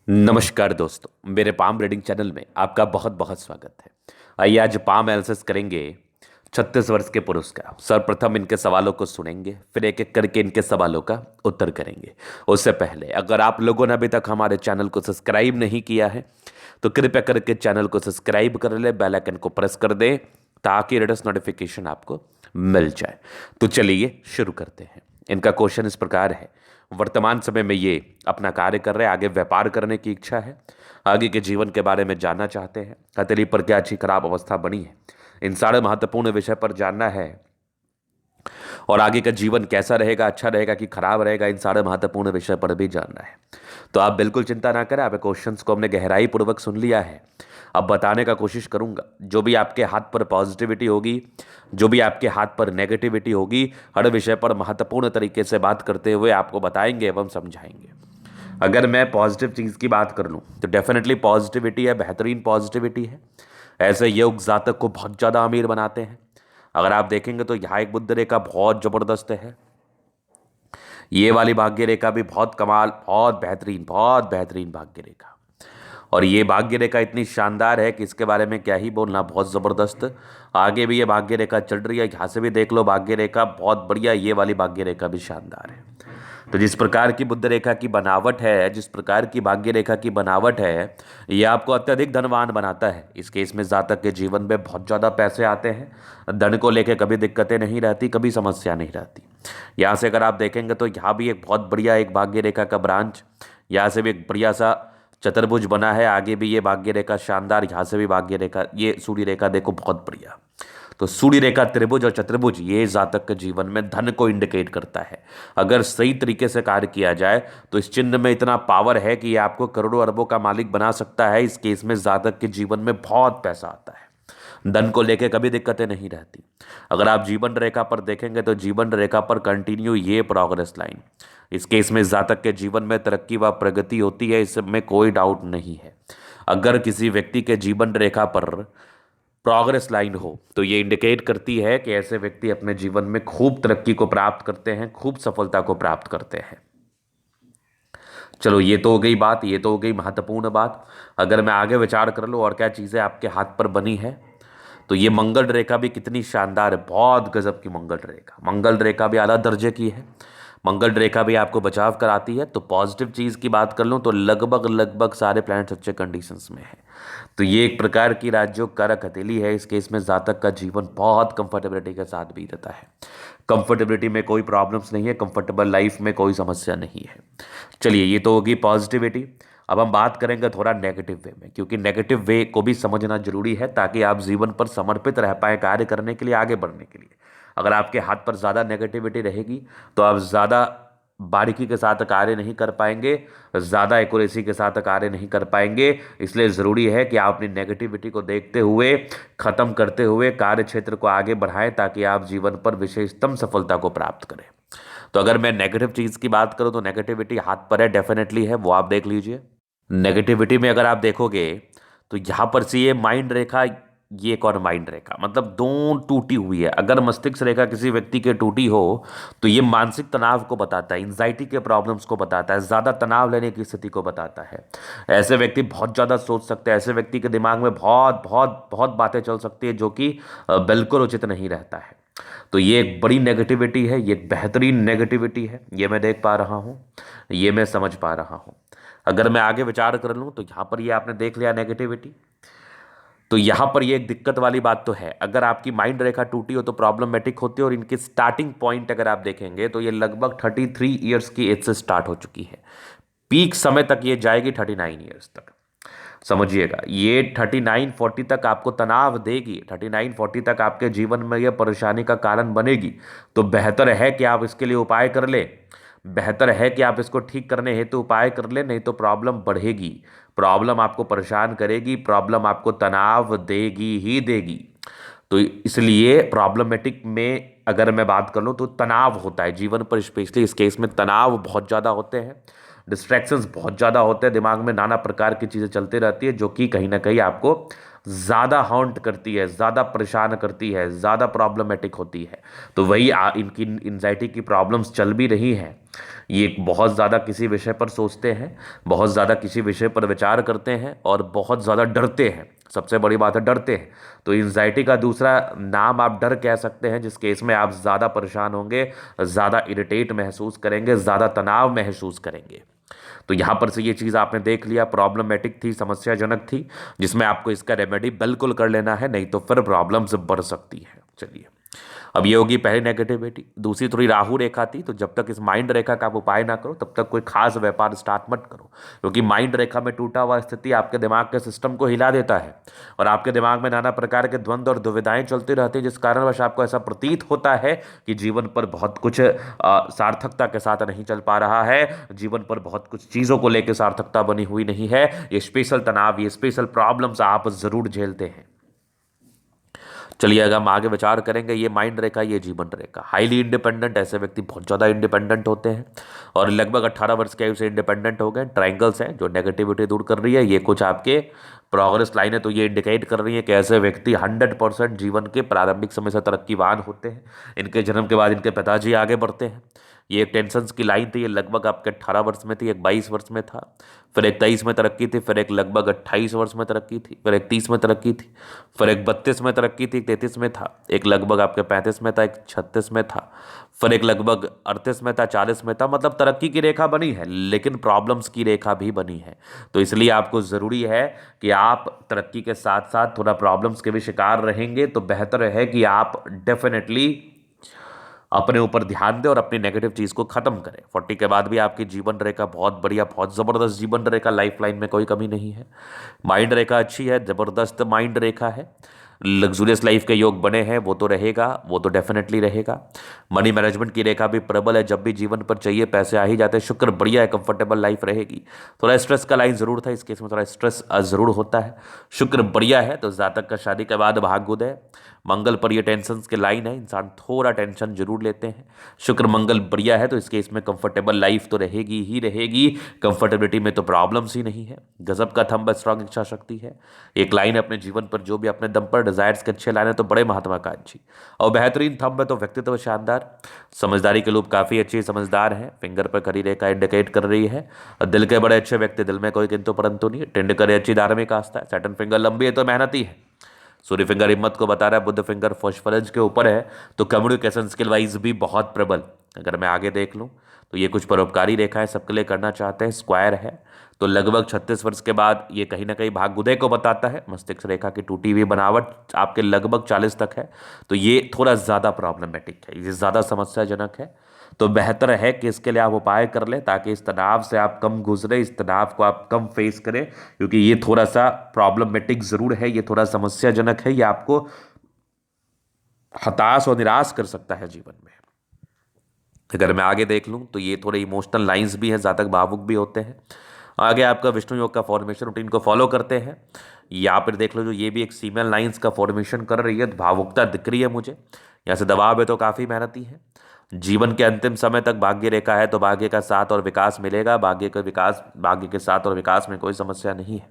नमस्कार दोस्तों, मेरे पाम रीडिंग चैनल में आपका बहुत बहुत स्वागत है। आइए आज पाम एनालिसिस करेंगे 36 वर्ष के पुरुष का। सर्वप्रथम इनके सवालों को सुनेंगे, फिर एक एक करके इनके सवालों का उत्तर करेंगे। उससे पहले अगर आप लोगों ने अभी तक हमारे चैनल को सब्सक्राइब नहीं किया है तो कृपया करके चैनल को सब्सक्राइब कर ले, बेल आइकन को प्रेस कर दें ताकि लेटेस्ट नोटिफिकेशन आपको मिल जाए। तो चलिए शुरू करते हैं। इनका क्वेश्चन इस प्रकार है। वर्तमान समय में ये अपना कार्य कर रहे हैं, आगे व्यापार करने की इच्छा है, आगे के जीवन के बारे में जानना चाहते हैं, हथेली पर क्या अच्छी खराब अवस्था बनी है, इन सारे महत्वपूर्ण विषय पर जानना है और आगे का जीवन कैसा रहेगा, अच्छा रहेगा कि खराब रहेगा, इन सारे महत्वपूर्ण विषय पर भी जानना है। तो आप बिल्कुल चिंता ना करें, आप क्वेश्चंस को हमने गहराई पूर्वक सुन लिया है। अब बताने का कोशिश करूंगा, जो भी आपके हाथ पर पॉजिटिविटी होगी, जो भी आपके हाथ पर नेगेटिविटी होगी, हर विषय पर महत्वपूर्ण तरीके से बात करते हुए आपको बताएंगे एवं समझाएंगे। अगर मैं पॉजिटिव चीज़ की बात कर लूँ तो डेफिनेटली पॉजिटिविटी है, बेहतरीन पॉजिटिविटी है। ऐसे योग जातक को बहुत ज़्यादा अमीर बनाते हैं। अगर आप देखेंगे तो यहाँ एक बुद्ध रेखा बहुत ज़बरदस्त है, ये वाली भाग्य रेखा भी बहुत कमाल, बहुत बेहतरीन भाग्य रेखा। और ये भाग्य रेखा इतनी शानदार है कि इसके बारे में क्या ही बोलना, बहुत ज़बरदस्त। आगे भी ये भाग्य रेखा चल रही है, यहाँ से भी देख लो भाग्य रेखा बहुत बढ़िया, ये वाली भाग्य रेखा भी शानदार है। तो जिस प्रकार की बुद्ध रेखा की बनावट है, जिस प्रकार की भाग्य रेखा की बनावट है, ये आपको अत्यधिक धनवान बनाता है। इस केस में जातक के जीवन में बहुत ज़्यादा पैसे आते हैं, धन को लेकर कभी दिक्कतें नहीं रहती, कभी समस्या नहीं रहती। यहाँ से अगर आप देखेंगे तो यहाँ भी एक बहुत बढ़िया एक भाग्य रेखा का ब्रांच, यहाँ से भी एक बढ़िया सा चतुर्भुज बना है, आगे भी ये भाग्य रेखा शानदार, यहाँ से भी भाग्य रेखा, ये सूर्य रेखा देखो बहुत बढ़िया। तो सूर्य रेखा, त्रिभुज और चतुर्भुज ये जातक के जीवन में धन को इंडिकेट करता है। अगर सही तरीके से कार्य किया जाए तो इस चिन्ह में इतना पावर है कि ये आपको करोड़ों अरबों का मालिक बना सकता है। इस केस में जातक के जीवन में बहुत पैसा आता है, धन को लेकर कभी दिक्कतें नहीं रहती। अगर आप जीवन रेखा पर देखेंगे तो जीवन रेखा पर कंटिन्यू ये प्रोग्रेस लाइन, इस केस में जातक के जीवन में तरक्की व प्रगति होती है, इसमें कोई डाउट नहीं है। अगर किसी व्यक्ति के जीवन रेखा पर प्रोग्रेस लाइन हो तो ये इंडिकेट करती है कि ऐसे व्यक्ति अपने जीवन में खूब तरक्की को प्राप्त करते हैं, खूब सफलता को प्राप्त करते हैं। चलो ये तो हो गई बात, ये तो हो गई महत्वपूर्ण बात। अगर मैं आगे विचार कर लूँ और क्या चीज़ें आपके हाथ पर बनी है, तो ये मंगल रेखा भी कितनी शानदार है, बहुत गजब की मंगल रेखा। मंगल रेखा भी आला दर्जे की है, मंगल रेखा भी आपको बचाव कराती है। तो पॉजिटिव चीज़ की बात कर लूँ तो लगभग लगभग सारे प्लैनेट्स अच्छे कंडीशंस में है। तो ये एक प्रकार की राज्यों कारक हथेली है। इस केस में जातक का जीवन बहुत कंफर्टेबिलिटी के साथ बीतता है, कंफर्टेबिलिटी में कोई प्रॉब्लम्स नहीं है, कंफर्टेबल लाइफ में कोई समस्या नहीं है। चलिए ये तो होगी पॉजिटिविटी। अब हम बात करेंगे थोड़ा नेगेटिव वे में, क्योंकि नेगेटिव वे को भी समझना जरूरी है ताकि आप जीवन पर समर्पित रह पाए कार्य करने के लिए, आगे बढ़ने के लिए। अगर आपके हाथ पर ज़्यादा नेगेटिविटी रहेगी तो आप ज़्यादा बारीकी के साथ कार्य नहीं कर पाएंगे, ज़्यादा एक्यूरेसी के साथ कार्य नहीं कर पाएंगे। इसलिए ज़रूरी है कि आप अपनी नेगेटिविटी को देखते हुए, ख़त्म करते हुए कार्य क्षेत्र को आगे बढ़ाएं ताकि आप जीवन पर विशेषतम सफलता को प्राप्त करें। तो अगर मैं नेगेटिव चीज़ की बात करूं तो नेगेटिविटी हाथ पर है, डेफिनेटली है, वो आप देख लीजिए। नेगेटिविटी में अगर आप देखोगे तो यहाँ पर से ये माइंड रेखा, ये एक और माइंड रेखा, मतलब दो टूटी हुई है। अगर मस्तिष्क रेखा किसी व्यक्ति के टूटी हो तो ये मानसिक तनाव को बताता है, एंजाइटी के प्रॉब्लम्स को बताता है, ज़्यादा तनाव लेने की स्थिति को बताता है। ऐसे व्यक्ति बहुत ज़्यादा सोच सकते हैं, ऐसे व्यक्ति के दिमाग में बहुत बहुत बहुत बातें चल सकती है जो कि बिल्कुल उचित नहीं रहता है। तो ये एक बड़ी नेगेटिविटी है, ये एक बेहतरीन नेगेटिविटी है, ये मैं देख पा रहा हूँ, ये मैं समझ पा रहा हूँ। अगर मैं आगे विचार कर लूँ तो यहाँ पर ये आपने देख लिया नेगेटिविटी। तो यहाँ पर ये एक दिक्कत वाली बात तो है, अगर आपकी माइंड रेखा टूटी हो तो प्रॉब्लमेटिक होती है। और इनकी स्टार्टिंग पॉइंट अगर आप देखेंगे तो ये लगभग 33 ईयर्स की एज से स्टार्ट हो चुकी है, पीक समय तक ये जाएगी 39 ईयर्स तक। समझिएगा, ये 39-40 तक आपको तनाव देगी, 39-40 तक आपके जीवन में ये परेशानी का कारण बनेगी। तो बेहतर है कि आप इसके लिए उपाय कर ले, बेहतर है कि आप इसको ठीक करने हेतु उपाय कर ले, नहीं तो प्रॉब्लम बढ़ेगी, प्रॉब्लम आपको परेशान करेगी, प्रॉब्लम आपको तनाव देगी ही देगी। तो इसलिए प्रॉब्लमेटिक में अगर मैं बात कर लूँ तो तनाव होता है जीवन पर, स्पेशली इस केस में तनाव बहुत ज़्यादा होते हैं, डिस्ट्रैक्शंस बहुत ज़्यादा होते हैं, दिमाग में नाना प्रकार की चीज़ें चलती रहती है जो कि कहीं ना कहीं आपको ज़्यादा हॉन्ट करती है, ज़्यादा परेशान करती है, ज़्यादा प्रॉब्लमेटिक होती है। तो वही इनकी एंजाइटी की प्रॉब्लम्स चल भी रही हैं। ये बहुत ज़्यादा किसी विषय पर सोचते हैं, बहुत ज़्यादा किसी विषय पर विचार करते हैं और बहुत ज़्यादा डरते हैं। सबसे बड़ी बात है डरते हैं। तो एंजाइटी का दूसरा नाम आप डर कह सकते हैं, जिस केस में आप ज़्यादा परेशान होंगे, ज़्यादा इरिटेट महसूस करेंगे, ज़्यादा तनाव महसूस करेंगे। तो यहाँ पर से ये चीज़ आपने देख लिया, प्रॉब्लमेटिक थी, समस्याजनक थी, जिसमें आपको इसका रेमेडी बिल्कुल कर लेना है, नहीं तो फिर प्रॉब्लम्स बढ़ सकती है। चलिए, अब ये होगी पहली नेगेटिविटी। दूसरी थोड़ी राहु रेखा थी, तो जब तक इस माइंड रेखा का आप उपाय ना करो तब तक कोई खास व्यापार स्टार्ट मत करो, क्योंकि माइंड रेखा में टूटा हुआ स्थिति आपके दिमाग के सिस्टम को हिला देता है और आपके दिमाग में नाना प्रकार के द्वंद्व और दुविधाएं चलती रहती हैं, जिस कारणवश आपको ऐसा प्रतीत होता है कि जीवन पर बहुत कुछ सार्थकता के साथ नहीं चल पा रहा है, जीवन पर बहुत कुछ चीज़ों को लेकर सार्थकता बनी हुई नहीं है। ये स्पेशल तनाव, ये स्पेशल प्रॉब्लम्स आप जरूर झेलते हैं। चलिए, अगर हम आगे विचार करेंगे, ये माइंड रेखा, ये जीवन रेखा, हाईली इंडिपेंडेंट, ऐसे व्यक्ति बहुत ज़्यादा इंडिपेंडेंट होते हैं और लगभग 18 वर्ष की आयु से इंडिपेंडेंट हो गए। ट्रायंगल्स हैं जो नेगेटिविटी दूर कर रही है, ये कुछ आपके प्रोग्रेस लाइन है, तो ये इंडिकेट कर रही है कि ऐसे व्यक्ति 100% जीवन के प्रारंभिक समय से तरक्कीवान होते हैं। इनके जन्म के बाद इनके पिताजी आगे बढ़ते हैं। ये एक टेंशन्स की लाइन थी, ये लगभग आपके 18 वर्ष में थी, एक 22 वर्ष में था, फिर एक 23 में तरक्की थी, फिर एक लगभग 28 वर्ष में तरक्की थी, फिर एक 30 में तरक्की थी, फिर एक 32 में तरक्की थी, एक 33 में था, एक लगभग आपके 35 में था, एक 36 में था, फिर एक लगभग 38 में था, 40 में था। मतलब तरक्की की रेखा बनी है, लेकिन प्रॉब्लम्स की रेखा भी बनी है। तो इसलिए आपको ज़रूरी है कि आप तरक्की के साथ साथ थोड़ा प्रॉब्लम्स के भी शिकार रहेंगे, तो बेहतर है कि आप डेफिनेटली अपने ऊपर ध्यान दें और अपनी नेगेटिव चीज़ को खत्म करें। 40 के बाद भी आपकी जीवन रेखा बहुत बढ़िया, बहुत ज़बरदस्त जीवन रेखा, लाइफ लाइन में कोई कमी नहीं है। माइंड रेखा अच्छी है, ज़बरदस्त माइंड रेखा है। लग्जूरियस लाइफ के योग बने हैं, वो तो रहेगा, वो तो डेफिनेटली रहेगा। मनी मैनेजमेंट की रेखा भी प्रबल है, जब भी जीवन पर चाहिए पैसे आ ही जाते हैं। शुक्र बढ़िया है, कंफर्टेबल लाइफ रहेगी। थोड़ा स्ट्रेस का लाइन जरूर था, इस केस में थोड़ा स्ट्रेस जरूर होता है। शुक्र बढ़िया है, तो जातक का शादी के बाद भाग्योदय। मंगल पर ये टेंशन के लाइन है, इंसान थोड़ा टेंशन जरूर लेते हैं। शुक्र मंगल बढ़िया है, तो इस केस में कंफर्टेबल लाइफ तो रहेगी ही रहेगी, कंफर्टेबिलिटी में तो प्रॉब्लम्स ही नहीं है। गजब का थंब, स्ट्रांग इच्छा शक्ति है। एक लाइन है अपने जीवन पर, जो भी अपने दम पर डिजायर्स के अच्छे लाइन है, तो बड़े महत्वाकांक्षी और बेहतरीन थंब है, तो व्यक्तित्व शानदार। समझदारी के लोग काफ़ी अच्छी समझदार हैं। फिंगर पर खड़ी रेखा इंडिकेट कर रही है और दिल के बड़े अच्छे व्यक्ति, दिल में कोई किंतु परंतु नहीं। टेंड करे अच्छी धार्मिक आस्था है। सैटर्न फिंगर लंबी है तो मेहनती है। सूर्य फिंगर हिम्मत को बता रहा है। बुध फिंगर फॉस्फरस के ऊपर है, तो कम्युनिकेशन स्किल वाइज भी बहुत प्रबल। अगर मैं आगे देख लूँ तो ये कुछ परोपकारी रेखाएं सबके लिए करना चाहते हैं। स्क्वायर है, तो लगभग 36 वर्ष के बाद ये कहीं ना कहीं भाग्योदय को बताता है। मस्तिष्क रेखा की टूटी हुई बनावट आपके लगभग 40 तक है, तो ये थोड़ा ज़्यादा प्रॉब्लमेटिक है, ये ज़्यादा समस्याजनक है। तो बेहतर है कि इसके लिए आप उपाय कर लें, ताकि इस तनाव से आप कम गुजरे, इस तनाव को आप कम फेस करें, क्योंकि ये थोड़ा सा प्रॉब्लमेटिक ज़रूर है, ये थोड़ा समस्याजनक है, ये आपको हताश और निराश कर सकता है जीवन में। अगर मैं आगे देख लूँ तो ये थोड़े इमोशनल लाइंस भी हैं, जातक भावुक भी होते हैं। आगे आपका विष्णु योग का फॉर्मेशन रूटीन को फॉलो करते हैं। यहाँ पर देख लो, जो ये भी एक फीमेल लाइंस का फॉर्मेशन कर रही है, भावुकता दिख रही है मुझे। यहाँ से दबाव है तो काफ़ी मेहनती है। जीवन के अंतिम समय तक भाग्य रेखा है, तो भाग्य का साथ और विकास मिलेगा। भाग्य के साथ और विकास में कोई समस्या नहीं है।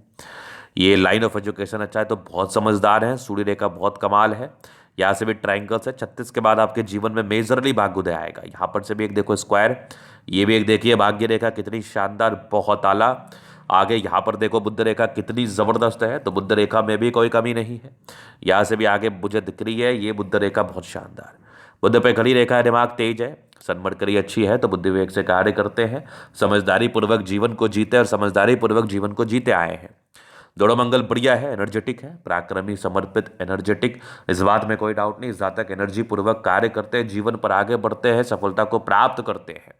ये लाइन ऑफ एजुकेशन अच्छा है, तो बहुत समझदार है। सूर्य रेखा बहुत कमाल है। यहाँ से भी ट्राइंगल्स है। 36 के बाद आपके जीवन में मेजरली भाग्योदय आएगा। यहाँ पर से भी एक देखो स्क्वायर, ये भी एक देखिए भाग्य रेखा कितनी शानदार, बहुत आला। आगे यहाँ पर देखो बुध रेखा कितनी ज़बरदस्त है, तो बुध रेखा में भी कोई कमी नहीं है। यहाँ से भी आगे मुझे दिख रही है ये बुध रेखा बहुत शानदार। बुध पे खड़ी रेखा है, दिमाग तेज है, सन्मरकरी अच्छी है, तो बुद्धि विवेक से कार्य करते हैं। समझदारी पूर्वक जीवन को जीते और समझदारी पूर्वक जीवन को जीते आए हैं। दोनों मंगल बढ़िया है, एनर्जेटिक है, पराक्रमी, समर्पित, एनर्जेटिक, इस बात में कोई डाउट नहीं। इस जातक एनर्जी पूर्वक कार्य करते हैं, जीवन पर आगे बढ़ते हैं, सफलता को प्राप्त करते हैं।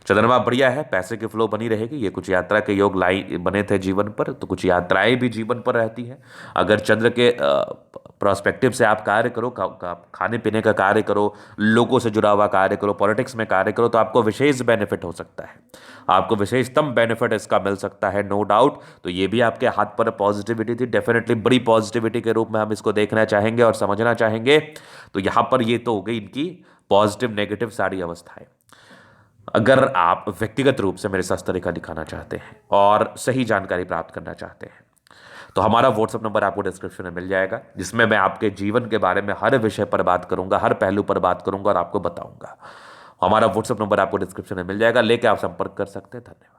चंद्रमा बढ़िया है, पैसे की फ्लो बनी रहेगी। ये कुछ यात्रा के योग लाई बने थे जीवन पर, तो कुछ यात्राएं भी जीवन पर रहती हैं। अगर चंद्र के प्रोस्पेक्टिव से आप कार्य करो, खाने पीने का कार्य करो, लोगों से जुड़ा हुआ कार्य करो, पॉलिटिक्स में कार्य करो, तो आपको विशेष बेनिफिट हो सकता है, आपको विशेषतम बेनिफिट इसका मिल सकता है, नो डाउट। तो ये भी आपके हाथ पर पॉजिटिविटी थी, डेफिनेटली बड़ी पॉजिटिविटी के रूप में हम इसको देखना चाहेंगे और समझना चाहेंगे। तो यहाँ पर ये तो हो गई इनकी पॉजिटिव नेगेटिव सारी अवस्थाएं। अगर आप व्यक्तिगत रूप से मेरे शास्त्र रेखा दिखाना चाहते हैं और सही जानकारी प्राप्त करना चाहते हैं, तो हमारा व्हाट्सअप नंबर आपको डिस्क्रिप्शन में मिल जाएगा, जिसमें मैं आपके जीवन के बारे में हर विषय पर बात करूंगा, हर पहलू पर बात करूंगा और आपको बताऊंगा। हमारा व्हाट्सअप नंबर आपको डिस्क्रिप्शन में मिल जाएगा, लेके आप संपर्क कर सकते हैं। धन्यवाद।